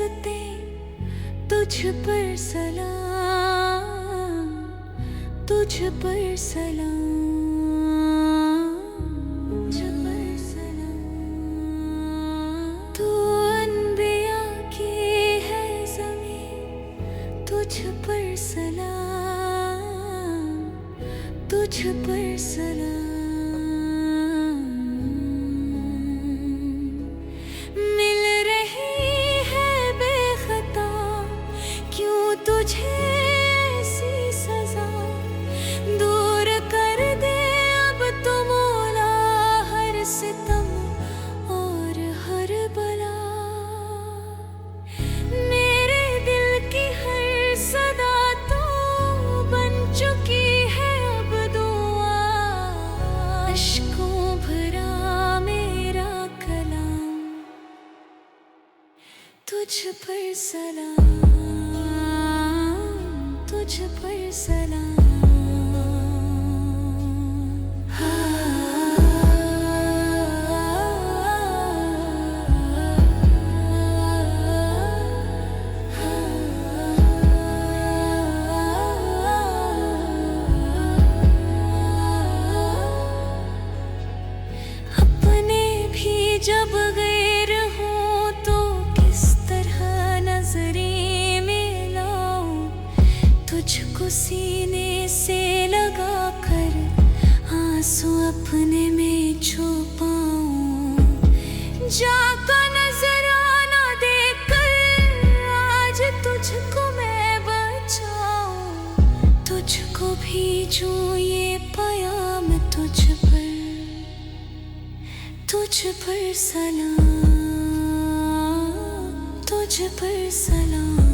करते तुझ पर सलाम, तुझ पर सलाम, तुझ पर सलाम। तू अनबिया की है ज़मीं, तुझ पर सलाम, तुझ पर सलाम। मिल रही है बेखता क्यों तुझे ऐसी सजा, दूर कर दे अब तू मौला हर सितम और हर बला। मेरे दिल की हर सदा तो बन चुकी है अब दुआ, अश्कों भरा मेरा कलाम, तुझ पर सलाम, तुझ पर सलाम। अपने भी जब गैर हो तो किस तरह नजरे में लाऊं, तुझको सीने से लगा कर आंसू अपने में छुपाऊं। जाका नजराना देकर आज तुझको मैं बचाऊं, तुझको भेजूं ये पयाम तुझ पर सलाम, तुझ पर सलाम।